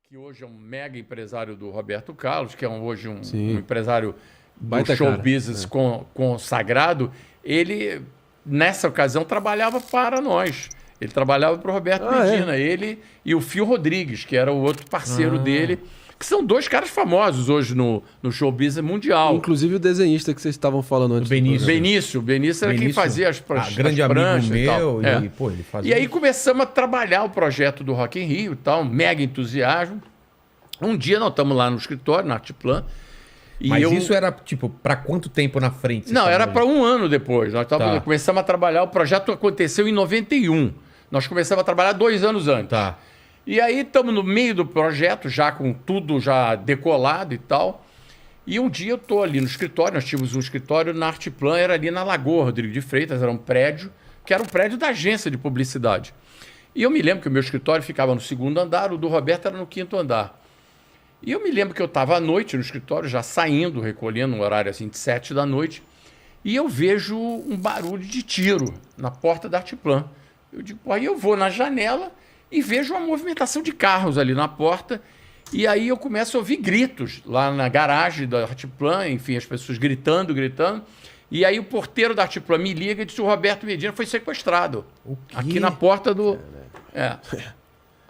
que hoje é um mega empresário do Roberto Carlos, que é hoje um empresário do Baita show cara. business consagrado, ele, nessa ocasião, trabalhava para nós. Ele trabalhava para o Roberto Medina, ele e o Fio Rodrigues, que era o outro parceiro dele, que são dois caras famosos hoje no show business mundial. Inclusive o desenhista que vocês estavam falando antes. Benício era quem fazia as pranchas. Grande as amigo pranchas meu. e tal. E, pô, ele fazia... E aí começamos a trabalhar o projeto do Rock in Rio e tal, mega entusiasmo. Um dia nós estamos lá no escritório, na Artplan. Mas isso era, tipo, para quanto tempo na frente? Não, era para um ano depois. Nós começamos a trabalhar, o projeto aconteceu em 91. Nós começamos a trabalhar 2 anos antes. Tá. E aí estamos no meio do projeto, já com tudo já decolado e tal. E um dia eu estou ali no escritório, nós tínhamos um escritório na Artplan, era ali na Lagoa Rodrigo de Freitas, era um prédio, que era um prédio da agência de publicidade. E eu me lembro que o meu escritório ficava no 2º andar, o do Roberto era no 5º andar. E eu me lembro que eu estava à noite no escritório, já saindo, recolhendo um horário assim de 7 da noite, e eu vejo um barulho de tiro na porta da Artplan. Eu digo, pô, aí eu vou na janela e vejo uma movimentação de carros ali na porta, e aí eu começo a ouvir gritos lá na garagem da Artplan, enfim, as pessoas gritando, e aí o porteiro da Artplan me liga e diz que o Roberto Medina foi sequestrado. O quê? Aqui na porta do...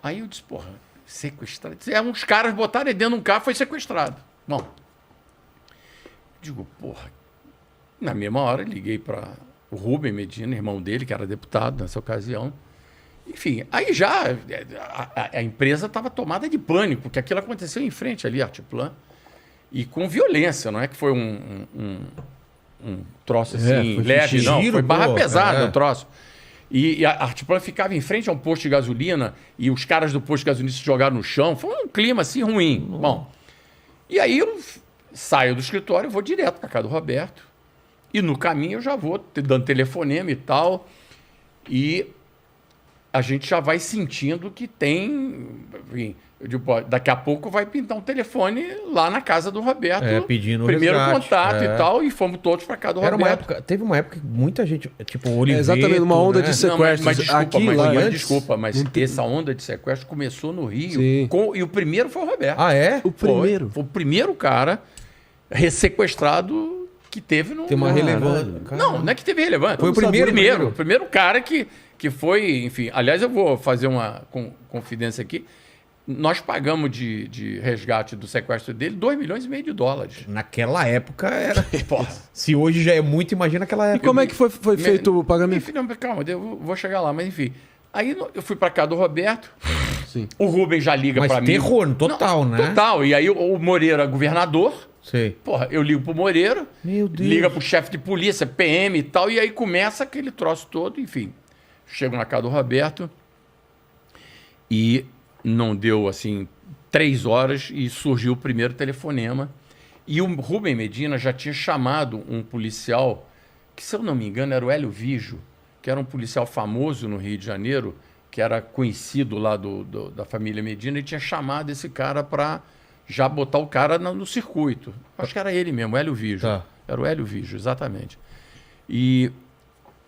Aí eu disse, porra, sequestrado? Uns caras botaram ele dentro de um carro, foi sequestrado. Bom, eu digo, porra, na mesma hora liguei para o Rubem Medina, irmão dele, que era deputado nessa ocasião. Enfim, aí já a empresa estava tomada de pânico, porque aquilo aconteceu em frente ali, Artplan, e com violência, não é que foi um troço assim, leve, não, foi barra pesada o troço. E a Artplan ficava em frente a um posto de gasolina, e os caras do posto de gasolina se jogaram no chão, foi um clima assim ruim. Bom, e aí eu saio do escritório, vou direto para casa do Roberto, e no caminho eu já vou dando telefonema e tal, e a gente já vai sentindo que tem... Enfim, eu digo, pô, daqui a pouco vai pintar um telefone lá na casa do Roberto. Pedindo primeiro resgate, contato e tal, e fomos todos para casa do Roberto. Teve uma época que muita gente, tipo, Oliveto... exatamente, uma onda de sequestros. Mas desculpa, Antes, mas essa onda de sequestro começou no Rio, e o primeiro foi o Roberto. Ah, é? O primeiro? Foi o primeiro cara ressequestrado que teve no... Tem uma relevância. Não é que teve relevância. Foi o primeiro cara que foi, enfim... Aliás, eu vou fazer uma confidência aqui. Nós pagamos de resgate do sequestro dele $2,5 milhões. Naquela época era... Se hoje já é muito, imagina aquela época. E como é que foi feito o pagamento? Enfim, não, calma, eu vou chegar lá, mas enfim. Aí eu fui para casa do Roberto. Sim. O Rubem já liga para mim. Mas terror, total, né? Total. E aí o Moreira, governador... Sei. Porra, eu ligo pro Moreira, Meu Deus. liga pro chefe de polícia, PM e tal, e aí começa aquele troço todo, enfim. Chego na casa do Roberto e não deu, assim, 3 horas e surgiu o primeiro telefonema. E o Rubem Medina já tinha chamado um policial, que se eu não me engano era o Hélio Vijo, que era um policial famoso no Rio de Janeiro, que era conhecido lá da família Medina, e tinha chamado esse cara para... já botar o cara no circuito. Acho que era ele mesmo, o Hélio Vijo. Tá. Era o Hélio Vijo, exatamente. E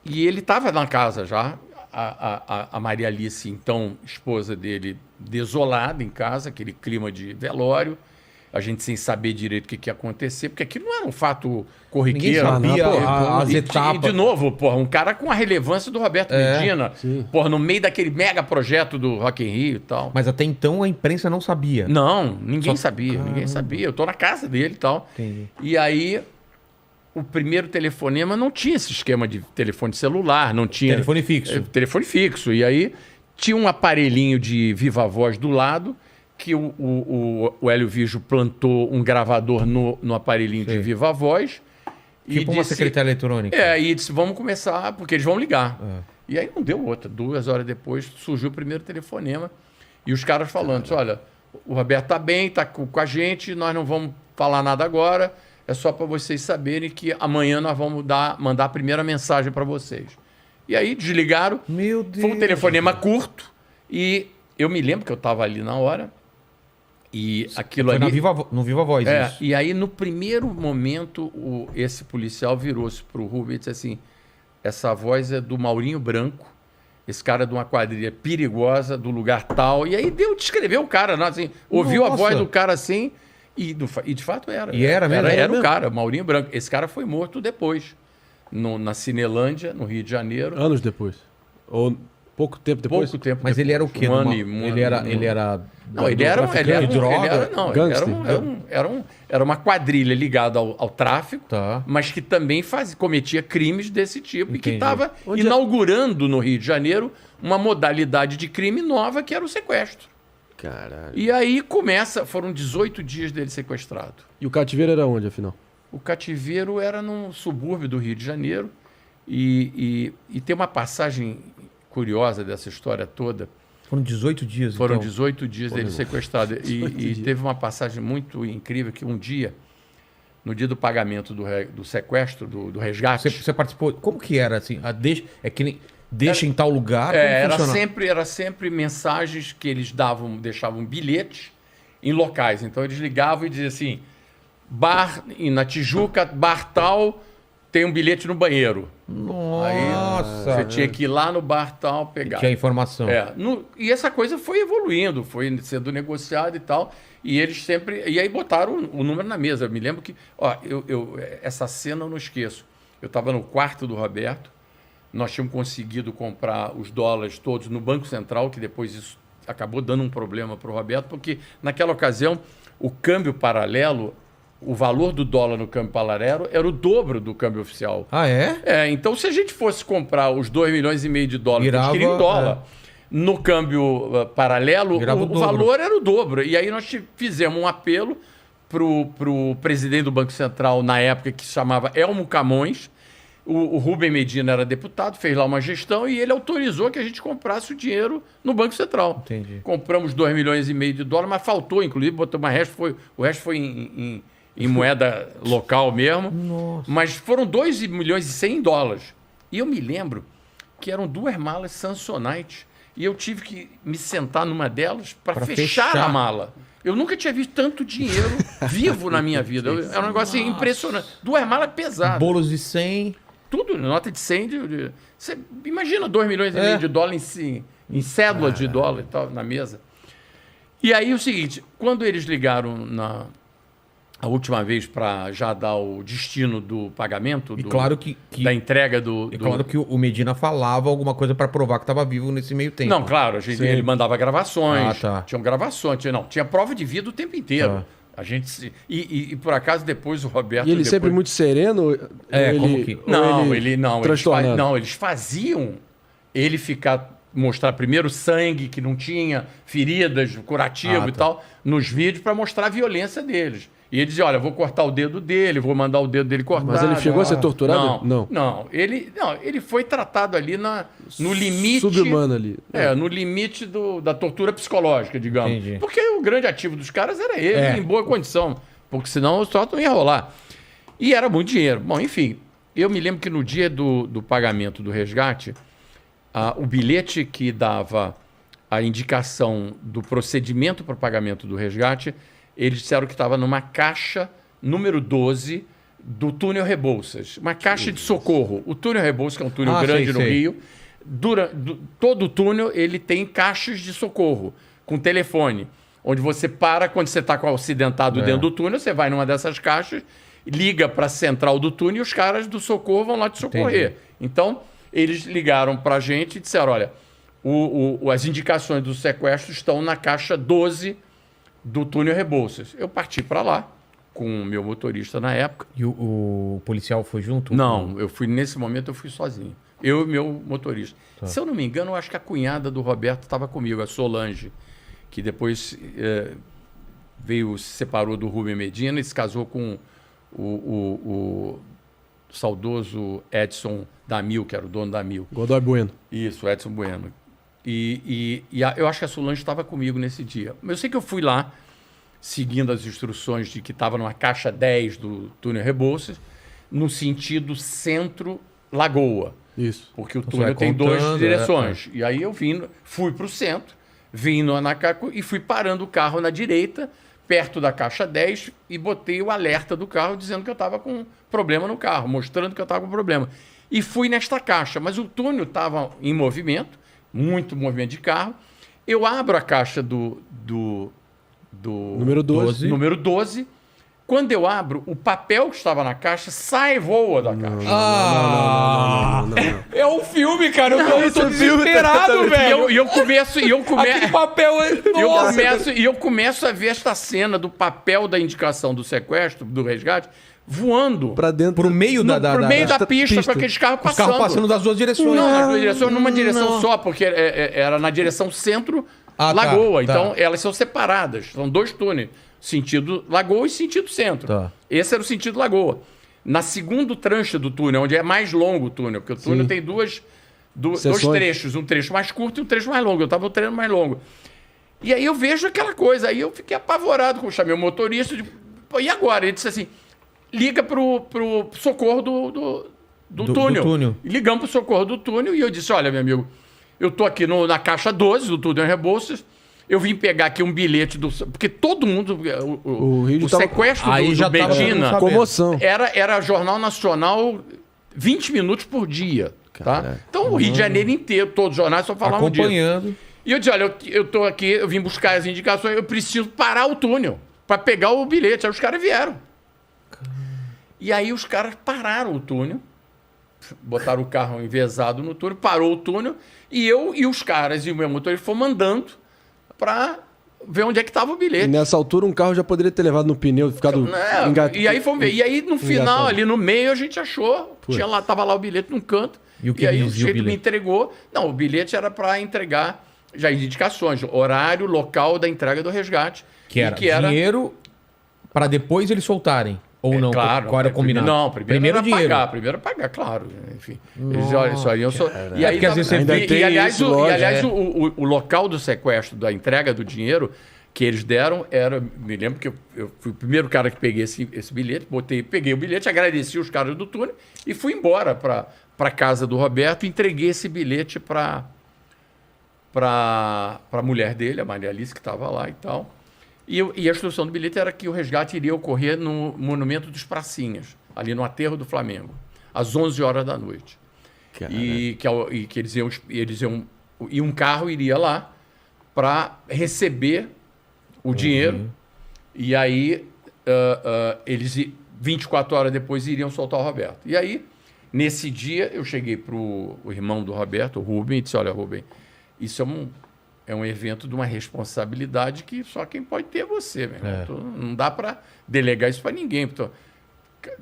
ele estava na casa já, a Maria Alice, então, esposa dele, desolada em casa, aquele clima de velório, a gente sem saber direito o que ia acontecer, porque aquilo não era um fato corriqueiro. Ninguém sabia as E, etapas. de novo, porra, um cara com a relevância do Roberto Medina, porra, no meio daquele mega projeto do Rock in Rio e tal. Mas até então a imprensa não sabia. Não, ninguém sabia. Eu tô na casa dele e tal. Entendi. E aí, o primeiro telefonema não tinha esse esquema de telefone celular, não tinha... Telefone fixo. Telefone fixo. E aí, tinha um aparelhinho de viva voz do lado, que o Hélio Vijo plantou um gravador no aparelhinho de viva voz. Tipo uma secretária eletrônica. E disse, vamos começar, porque eles vão ligar. E aí não deu outra. 2 horas depois surgiu o primeiro telefonema. E os caras falando, disse, olha, o Roberto tá bem, tá com a gente, nós não vamos falar nada agora, é só para vocês saberem que amanhã nós vamos mandar a primeira mensagem para vocês. E aí desligaram. Meu Deus. Foi um telefonema curto e eu me lembro que eu estava ali na hora. E aquilo Foi ali... no Viva Voz isso. E aí, no primeiro momento, esse policial virou-se para o Rubem e disse assim, essa voz é do Maurinho Branco, esse cara é de uma quadrilha perigosa, do lugar tal. E aí descreveu o cara, né? Assim, ouviu a voz do cara assim, e de fato era. E era mesmo? Era o cara, Maurinho Branco. Esse cara foi morto depois, na Cinelândia, no Rio de Janeiro. Anos depois. Ou pouco tempo depois? Pouco tempo Mas depois. ele era o quê? Ele era Não, ele era droga? Era uma quadrilha ligada ao tráfico, Tá. mas que também cometia crimes desse tipo. Entendi. E que estava inaugurando no Rio de Janeiro uma modalidade de crime nova, que era o sequestro. Caralho. E aí foram 18 dias dele sequestrado. E o cativeiro era onde, afinal? O cativeiro era num subúrbio do Rio de Janeiro. E tem uma passagem curiosa dessa história toda. Foram 18 dias, Foram então. 18 dias dele sequestrado. E teve uma passagem muito incrível que um dia, no dia do pagamento do sequestro, do resgate... Você participou... Como que era, assim? É que nem... Deixa em tal lugar? Era sempre mensagens que eles deixavam bilhetes em locais. Então eles ligavam e diziam assim, na Tijuca, bar tal, tem um bilhete no banheiro. Nossa! Aí você tinha que ir lá no bar tal pegar. Tinha informação. E essa coisa foi evoluindo, foi sendo negociada e tal. E eles sempre... E aí botaram o número na mesa. Eu me lembro que... essa cena eu não esqueço. Eu estava no quarto do Roberto. Nós tínhamos conseguido comprar os dólares todos no Banco Central, que depois isso acabou dando um problema para o Roberto, porque naquela ocasião o câmbio paralelo, o valor do dólar no câmbio paralelo era o dobro do câmbio oficial. Ah, é? Então se a gente fosse comprar os 2,5 milhões de dólares que a gente queria em dólar, no câmbio paralelo, o valor era o dobro. E aí nós fizemos um apelo para o presidente do Banco Central, na época, que se chamava Elmo Camões. O Rubem Medina era deputado, fez lá uma gestão e ele autorizou que a gente comprasse o dinheiro no Banco Central. Entendi. Compramos 2,5 milhões de dólares, mas faltou, inclusive, o resto foi em moeda local mesmo. Nossa. Mas foram 2,1 milhões em dólares. E eu me lembro que eram 2 malas Samsonite e eu tive que me sentar numa delas para fechar a mala. Eu nunca tinha visto tanto dinheiro vivo na minha vida. Era um negócio assim, impressionante. 2 malas pesadas. Bolos de 100... Tudo, nota de 100. Você imagina 2,5 milhões de dólares em cédula de dólar e tal, na mesa. E aí o seguinte, quando eles ligaram a última vez para já dar o destino do pagamento, da entrega claro que o Medina falava alguma coisa para provar que estava vivo nesse meio tempo. Não, claro, ele mandava gravações, tinham gravações, tinha prova de vida o tempo inteiro. A gente e por acaso depois o Roberto... E ele sempre muito sereno? Como que... Eles faziam ele mostrar primeiro sangue, que não tinha, feridas, curativo e tal, nos vídeos para mostrar a violência deles. E ele dizia, olha, vou cortar o dedo dele, vou mandar o dedo dele cortado. Mas ele chegou a ser torturado? Não. Ele foi tratado ali no limite... Subhumano ali. No limite da tortura psicológica, digamos. Entendi. Porque o grande ativo dos caras era ele, em boa condição. Porque senão o troço não ia rolar. E era muito dinheiro. Bom, enfim, eu me lembro que no dia do pagamento do resgate, o bilhete que dava a indicação do procedimento para o pagamento do resgate... Eles disseram que estava numa caixa número 12 do túnel Rebouças. Uma caixa de socorro. O túnel Rebouças, que é um túnel grande no Rio, todo o túnel ele tem caixas de socorro com telefone. Onde você para, quando você está com o acidentado dentro do túnel, você vai numa dessas caixas, liga para a central do túnel e os caras do socorro vão lá te socorrer. Entendi. Então, eles ligaram para a gente e disseram, olha, as indicações do sequestro estão na caixa 12 do túnel Rebouças. Eu parti para lá com o meu motorista na época. E o policial foi junto? Não, nesse momento eu fui sozinho. Eu e meu motorista. Tá. Se eu não me engano, eu acho que a cunhada do Roberto estava comigo, a Solange, que depois se separou do Rubem Medina e se casou com o saudoso Edson Damil, que era o dono da Mil. Godoy Bueno. Isso, Edson Bueno. Eu acho que a Solange estava comigo nesse dia. Eu sei que eu fui lá, seguindo as instruções de que estava numa caixa 10 do túnel Rebouças, no sentido centro-lagoa. Isso. Porque o túnel tem 2 direções. E aí eu fui para o centro, vim no Anacaco e fui parando o carro na direita, perto da caixa 10, e botei o alerta do carro dizendo que eu estava com problema no carro, mostrando que eu estava com problema. E fui nesta caixa, mas o túnel estava em movimento, muito movimento de carro. Eu abro a caixa do Número 12. número 12. Quando eu abro, o papel que estava na caixa sai e voa da caixa. Não. É um filme, cara. Eu tô esse filme desesperado, tá- velho. E eu começo... Aquele papel é... Nossa. Eu começo a ver esta cena do papel da indicação do sequestro, do resgate, voando Pra dentro. Pro meio pro meio da pista, pista. com aqueles carros Os passando. carros passando das duas direções. Não, nas duas direções, numa direção só, porque era na direção centro-lagoa. tá. Então, elas são separadas. São 2 túneis. Sentido lagoa e sentido centro. Tá. Esse era o sentido lagoa. Na segundo tranche do túnel, onde é mais longo o túnel, porque o túnel tem dois trechos. Um trecho mais curto e um trecho mais longo. Eu estava no treino mais longo. E aí eu vejo aquela coisa. Aí eu fiquei apavorado. Chamei o motorista. Pô, e agora? Ele disse assim, liga pro socorro do túnel. E ligamos pro socorro do túnel e eu disse, olha, meu amigo, eu tô aqui na caixa 12 do túnel Rebouças, eu vim pegar aqui um bilhete porque todo mundo, o sequestro aí do já tava Betina Comoção. era Jornal Nacional 20 minutos por dia, tá? Então o Rio de Janeiro inteiro, todos os jornais só falavam disso. Acompanhando. E eu disse, olha, eu tô aqui, eu vim buscar as indicações, eu preciso parar o túnel para pegar o bilhete. Aí os caras vieram. E aí os caras pararam o túnel, botaram o carro envezado no túnel, parou o túnel, e eu e os caras e o meu motorista fomos andando para ver onde é que estava o E bilhete. nessa altura um carro já poderia ter levado no pneu, ficado E aí fomos ver. E aí no final, Engatado. ali no meio, a gente achou, tava lá o bilhete num canto, E o que aí o dizia o sujeito me bilhete? entregou. Não, o bilhete era para entregar já as indicações, horário, local da entrega do resgate. Que era dinheiro para depois eles soltarem. Ou não? Claro. Qual era combinado? Não, primeiro era dinheiro. pagar. Primeiro pagar, claro. Enfim. Eles olha, só iam só. E aí, porque às vezes você ainda tem aliás, isso, lógico, o local do sequestro, da entrega do dinheiro que eles deram era. Me lembro que eu fui o primeiro cara que peguei esse bilhete, peguei o bilhete, agradeci os caras do túnel e fui embora para casa do Roberto e entreguei esse bilhete para a mulher dele, a Maria Alice, que estava lá e tal. E a instrução do bilhete era que o resgate iria ocorrer no Monumento dos Pracinhas, ali no aterro do Flamengo, às 11 horas da noite. E que eles iam. E um carro iria lá para receber o dinheiro. E aí, eles, 24 horas depois, iriam soltar o Roberto. E aí, nesse dia, eu cheguei para o irmão do Roberto, o Rubem, e disse: olha, Rubem, isso é um evento de uma responsabilidade que só quem pode ter é você, meu irmão. Então, não dá para delegar isso para ninguém. Então,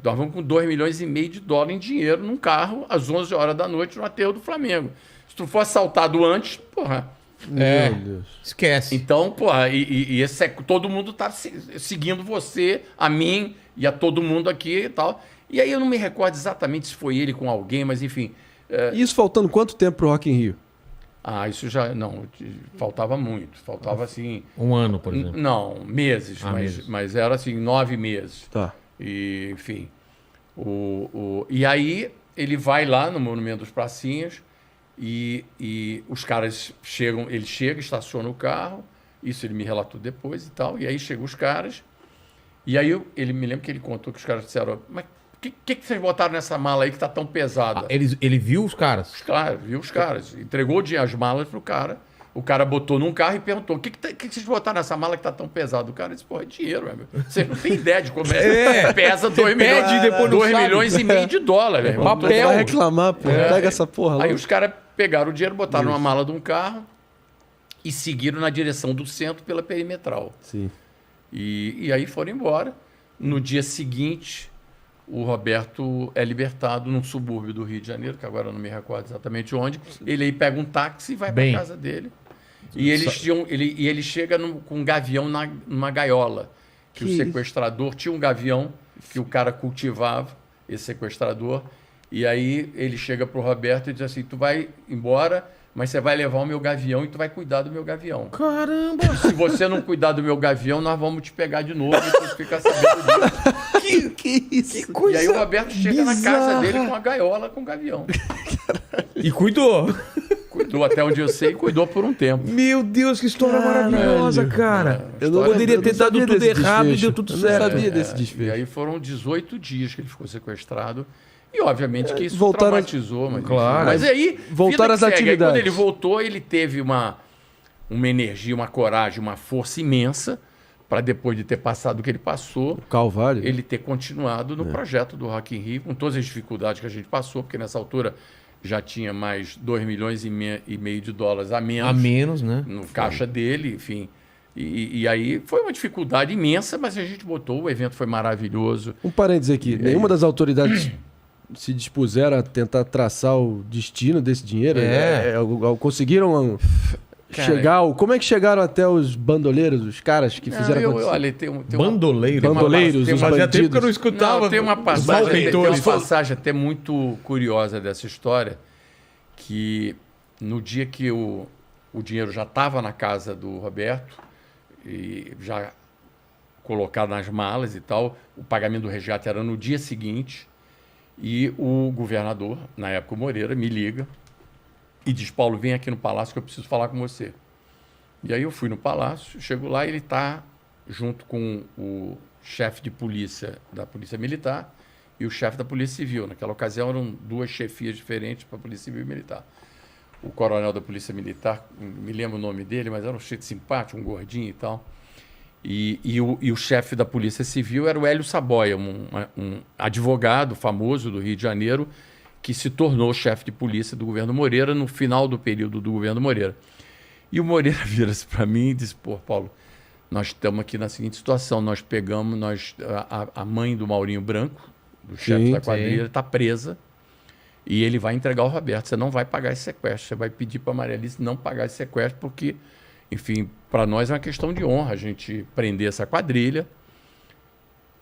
nós vamos com 2,5 milhões de dólares em dinheiro num carro às 11 horas da noite no aterro do Flamengo. Se tu for assaltado antes, porra. Meu Deus. Esquece. Então, porra, todo mundo tá seguindo você, a mim e a todo mundo aqui e tal. E aí eu não me recordo exatamente se foi ele com alguém, mas enfim. E isso faltando quanto tempo pro Rock in Rio? Isso já. Não, faltava muito. Faltava assim. Um ano, por exemplo. Não, meses, meses. mas era assim, 9 meses. Tá. E, enfim. E aí ele vai lá no Monumento dos Pracinhas e os caras chegam, ele chega, estaciona o carro, isso ele me relatou depois e tal, e aí chegam os caras, e aí ele me lembra que ele contou que os caras disseram: mas o que vocês botaram nessa mala aí que tá tão pesada? Ele viu os caras? Claro, viu os caras. Entregou as malas pro cara. O cara botou num carro e perguntou: o que vocês botaram nessa mala que tá tão pesado? O cara disse: pô, é dinheiro, meu. Vocês não têm ideia de como pesa 2 milhões, pede, depois não 2 sabe. milhões e meio de dólares, meu irmão. Papel. Vai reclamar, pô. Pega essa porra Aí lá. os caras pegaram o dinheiro, botaram numa mala de um carro e seguiram na direção do centro pela perimetral. Sim. E aí foram embora. No dia seguinte, o Roberto é libertado num subúrbio do Rio de Janeiro, que agora eu não me recordo exatamente onde. Ele aí pega um táxi e vai para casa dele. E ele chega com um gavião numa gaiola. Que o sequestrador tinha um gavião que o cara cultivava, esse sequestrador. E aí ele chega pro Roberto e diz assim: tu vai embora, mas você vai levar o meu gavião e tu vai cuidar do meu gavião. Caramba! Se você não cuidar do meu gavião, nós vamos te pegar de novo e tu fica sabendo disso. Que isso? Que coisa E aí o Roberto chega na casa bizarra. dele com a gaiola com o gavião. E cuidou. Cuidou até onde eu sei, cuidou por um tempo. Meu Deus, que história maravilhosa, cara. Eu não Poderia ter dado sabia tudo desse errado e desfecho. deu tudo Eu certo. não sabia desse E desfecho. aí foram 18 dias que ele ficou sequestrado. E, obviamente, que isso voltaram traumatizou. Mas, claro. mas aí, voltaram às atividades. Aí, quando ele voltou, ele teve uma energia, uma coragem, uma força imensa para, depois de ter passado o que ele passou, Calvário. ele ter continuado no projeto do Rock in Rio, com todas as dificuldades que a gente passou, porque nessa altura já tinha mais 2 milhões e meio de dólares a menos, né? No caixa dele, enfim. E aí foi uma dificuldade imensa, mas a gente botou, o evento foi maravilhoso. Um parênteses aqui, nenhuma das autoridades se dispuseram a tentar traçar o destino desse dinheiro? Conseguiram chegar... Como é que chegaram até os bandoleiros, os caras que fizeram acontecer? Olha, Bandoleiros? Bandoleiros, os Fazia tempo que eu não bandidos. escutava. Tem uma passagem até muito curiosa dessa história, que no dia que o dinheiro já estava na casa do Roberto, e já colocado nas malas e tal, o pagamento do resgate era no dia seguinte, e o governador, na época o Moreira, me liga e diz: Paulo, vem aqui no Palácio que eu preciso falar com você. E aí eu fui no Palácio, chego lá e ele está junto com o chefe de polícia da Polícia Militar e o chefe da Polícia Civil. Naquela ocasião eram 2 chefias diferentes para a Polícia Civil e Militar. O coronel da Polícia Militar, me lembro o nome dele, mas era um chefe simpático, um gordinho e tal. E o chefe da Polícia Civil era o Hélio Saboia, um advogado famoso do Rio de Janeiro, que se tornou chefe de polícia do governo Moreira no final do período do governo Moreira. E o Moreira vira-se para mim e diz: pô, Paulo, nós estamos aqui na seguinte situação, nós pegamos, a mãe do Maurinho Branco, do chefe da quadrilha, está presa, e ele vai entregar o Roberto. Você não vai pagar esse sequestro, você vai pedir para a Maria Alice não pagar esse sequestro, porque, enfim, para nós é uma questão de honra a gente prender essa quadrilha.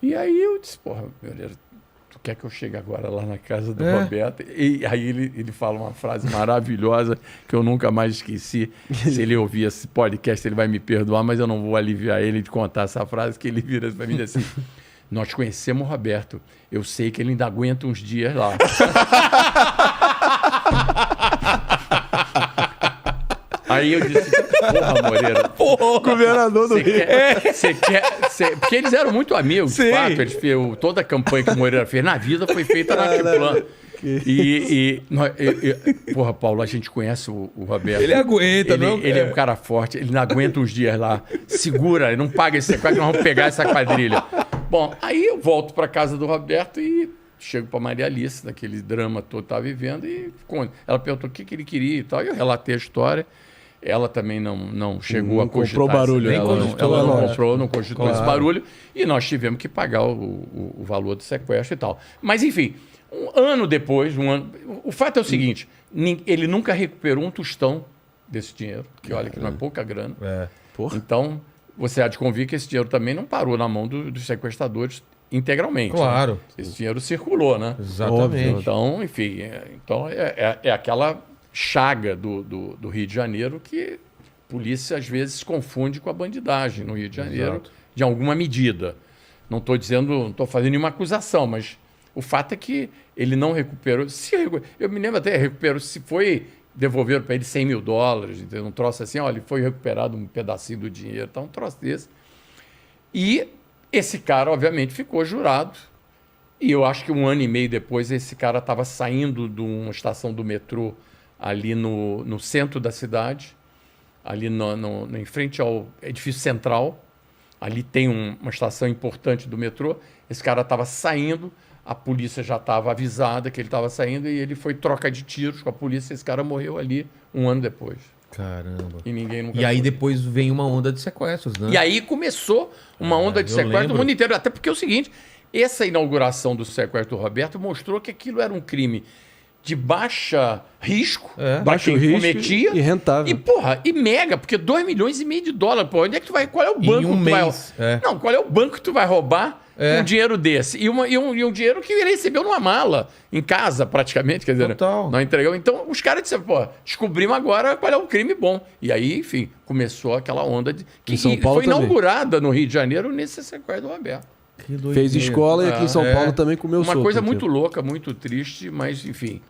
E aí eu disse: porra, Moreira, tu quer que eu chegue agora lá na casa do Roberto? E aí ele fala uma frase maravilhosa que eu nunca mais esqueci. Se ele ouvir esse podcast, ele vai me perdoar, mas eu não vou aliviar ele de contar essa frase, que ele vira para mim assim: nós conhecemos o Roberto, eu sei que ele ainda aguenta uns dias lá. Aí eu disse: porra, Moreira. Porra, governador do Rio. Porque eles eram muito amigos, de fato. Toda a campanha que o Moreira fez na vida foi feita na Artiplan. Porra, Paulo, a gente conhece o Roberto. Ele aguenta, ele é um cara forte, ele não aguenta uns dias lá. Segura, ele não paga esse sequestro, nós vamos pegar essa quadrilha. Bom, aí eu volto para casa do Roberto e chego para Maria Alice, daquele drama todo que estava vivendo, e ela perguntou o que ele queria e tal. E eu relatei a história. Ela também não chegou a cogitar. Comprou barulho. Ela não cogitou esse barulho. E nós tivemos que pagar o valor do sequestro e tal. Mas, enfim, um ano depois, o fato é o seguinte: ele nunca recuperou um tostão desse dinheiro, que olha que não é pouca grana. Então, você há de convir que esse dinheiro também não parou na mão dos sequestradores integralmente. Claro. Né? Esse dinheiro circulou, né? Exatamente. Então, enfim, é aquela chaga do Rio de Janeiro, que a polícia às vezes se confunde com a bandidagem no Rio de Janeiro, de alguma medida. Não estou fazendo nenhuma acusação, mas o fato é que ele não recuperou. Eu me lembro até, recuperou, se foi, devolveram para ele $100 mil, um troço assim, olha, foi recuperado um pedacinho do dinheiro, um troço desse. E esse cara, obviamente, ficou jurado. E eu acho que 1 ano e meio depois, esse cara estava saindo de uma estação do metrô ali no centro da cidade, ali em frente ao edifício central. Ali tem uma estação importante do metrô. Esse cara estava saindo, a polícia já estava avisada que ele estava saindo, e ele foi troca de tiros com a polícia. Esse cara morreu ali 1 ano depois. Caramba. E ninguém nunca... E aí depois vem uma onda de sequestros, né? E aí começou uma onda de sequestro no mundo inteiro. Até porque é o seguinte: essa inauguração do sequestro do Roberto mostrou que aquilo era um crime de baixa risco, baixo risco cometia, e rentável. E mega, porque $2 milhões e meio. Pô, onde é que tu vai? Qual é o banco que tu vai? Não, qual é o banco que tu vai roubar um dinheiro desse? E um dinheiro que ele recebeu numa mala, em casa, praticamente, quer dizer, não entregou. Então, os caras disseram: pô, descobrimos agora qual é o crime bom. E aí, enfim, começou aquela onda que foi inaugurada no Rio de Janeiro nesse sequestro do Roberto. Fez escola e aqui em São Paulo também comeu uma coisa muito louca, muito triste, mas enfim.